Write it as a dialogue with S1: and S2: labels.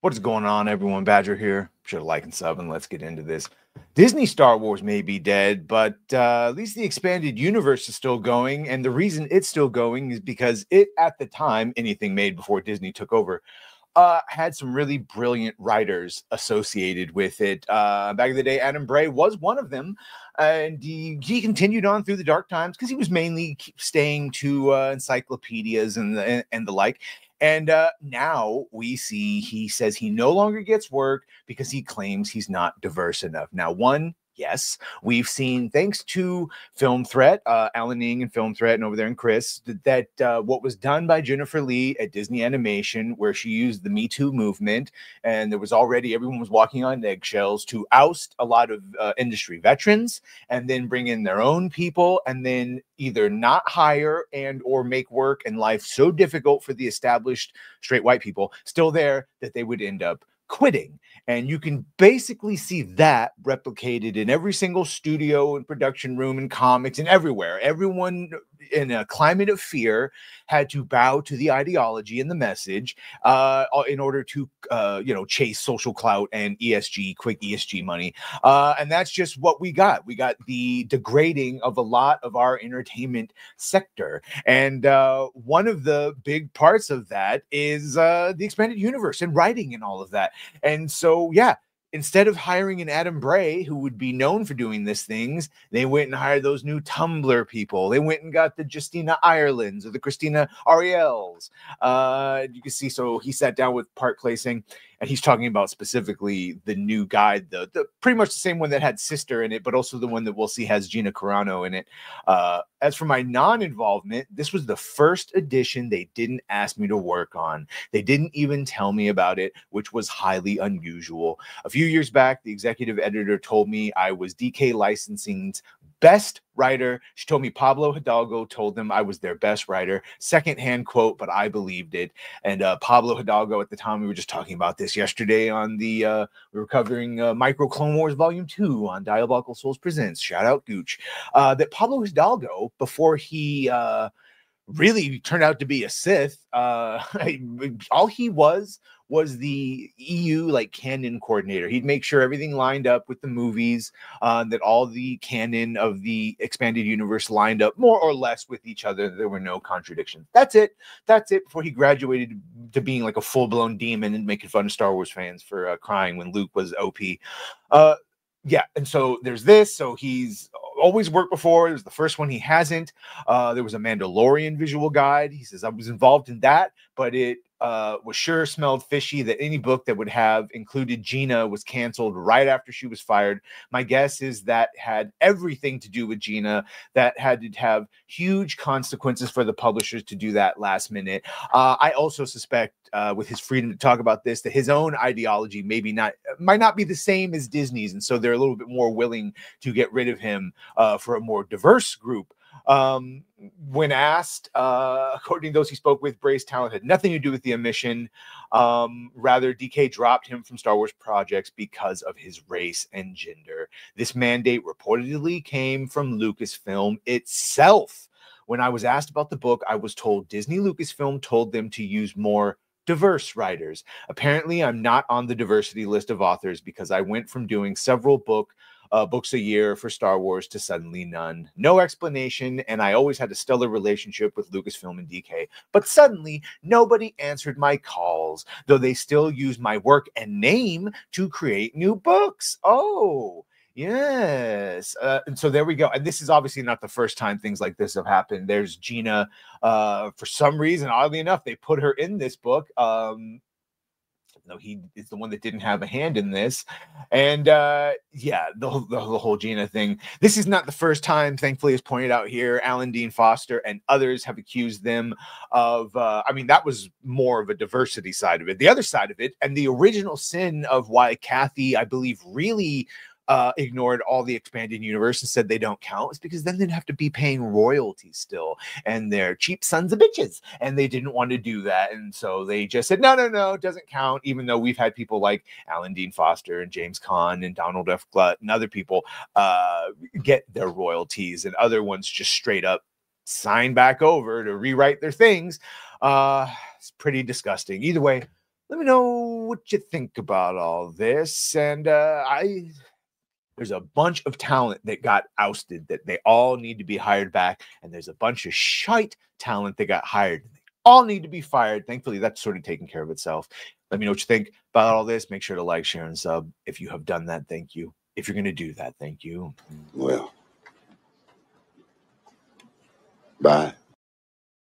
S1: What is going on, everyone? Badger here. Sure to like and sub, and let's get into this. Disney Star Wars may be dead, but at least the expanded universe is still going. And the reason it's still going is because it, at the time, anything made before Disney took over, had some really brilliant writers associated with it. Back in the day, Adam Bray was one of them. And he continued on through the dark times because he was mainly staying to encyclopedias and the like. And now we see he says he no longer gets work because he claims he's not diverse enough. Now, yes, we've seen, thanks to Film Threat, Alan Ning and Film Threat, and over there and Chris, that what was done by Jennifer Lee at Disney Animation, where she used the Me Too movement, and there was already, everyone was walking on eggshells to oust a lot of industry veterans and then bring in their own people and then either not hire and or make work and life so difficult for the established straight white people still there that they would end up quitting. And you can basically see that replicated in every single studio and production room and comics and everywhere. Everyone in a climate of fear had to bow to the ideology and the message in order to chase social clout and quick ESG money. And that's just what we got. We got the degrading of a lot of our entertainment sector. And one of the big parts of that is the expanded universe and writing and all of that. And so, yeah, instead of hiring an Adam Bray, who would be known for doing these things, they went and hired those new Tumblr people. They went and got the Justina Irelands or the Christina Ariels. You can see, so he sat down with Park Placing, and he's talking about specifically the new guide, the pretty much the same one that had Sister in it, but also the one that we'll see has Gina Carano in it. As for my non-involvement, this was the first edition they didn't ask me to work on. They didn't even tell me about it, which was highly unusual. A few years back, the executive editor told me I was DK Licensing's best writer. She told me Pablo Hidalgo told them I was their best writer. Secondhand quote, but I believed it. And Pablo Hidalgo, at the time, we were just talking about this yesterday on the, we were covering Micro Clone Wars Volume 2 on Diabolical Souls Presents. Shout out Gooch. That Pablo Hidalgo, before he really turned out to be a Sith, all he was the EU like canon coordinator. He'd make sure everything lined up with the movies, that all the canon of the expanded universe lined up more or less with each other. There were no contradictions. That's it. Before he graduated to being like a full-blown demon and making fun of Star Wars fans for crying when Luke was OP. Yeah, and so there's this. So he's always worked before. It was the first one he hasn't. There was a Mandalorian visual guide. He says, I was involved in that, but it was sure smelled fishy that any book that would have included Gina was canceled right after she was fired. My guess is that had everything to do with Gina, that had to have huge consequences for the publishers to do that last minute. I also suspect, with his freedom to talk about this, that his own ideology might not be the same as Disney's, and so they're a little bit more willing to get rid of him for a more diverse group. When asked, according to those he spoke with, Bray's talent had nothing to do with the omission. Rather, DK dropped him from Star Wars projects because of his race and gender. This mandate reportedly came from Lucasfilm itself. When I was asked about the book, I was told Disney Lucasfilm told them to use more diverse writers. Apparently, I'm not on the diversity list of authors because I went from doing several books a year for Star Wars to suddenly none. No explanation, and I always had a stellar relationship with Lucasfilm and DK. But suddenly, nobody answered my calls, though they still used my work and name to create new books. Oh, yes. And so there we go. And this is obviously not the first time things like this have happened. There's Gina. For some reason, oddly enough, they put her in this book. No, he is the one that didn't have a hand in this. And yeah, the whole Gina thing. This is not the first time, thankfully, as pointed out here, Alan Dean Foster and others have accused them of, I mean, that was more of a diversity side of it. The other side of it, and the original sin of why Kathy, I believe, really ignored all the expanded universe and said they don't count, is because then they'd have to be paying royalties still, and they're cheap sons of bitches, and they didn't want to do that, and so they just said no, it doesn't count, even though we've had people like Alan Dean Foster and James Caan and Donald F. Glutt and other people get their royalties, and other ones just straight up sign back over to rewrite their things. It's pretty disgusting. Either way, Let me know what you think about all this. And there's a bunch of talent that got ousted that they all need to be hired back. And there's a bunch of shite talent that got hired. They all need to be fired. Thankfully, that's sort of taking care of itself. Let me know what you think about all this. Make sure to like, share, and sub. If you have done that, thank you. If you're going to do that, thank you.
S2: Well, bye.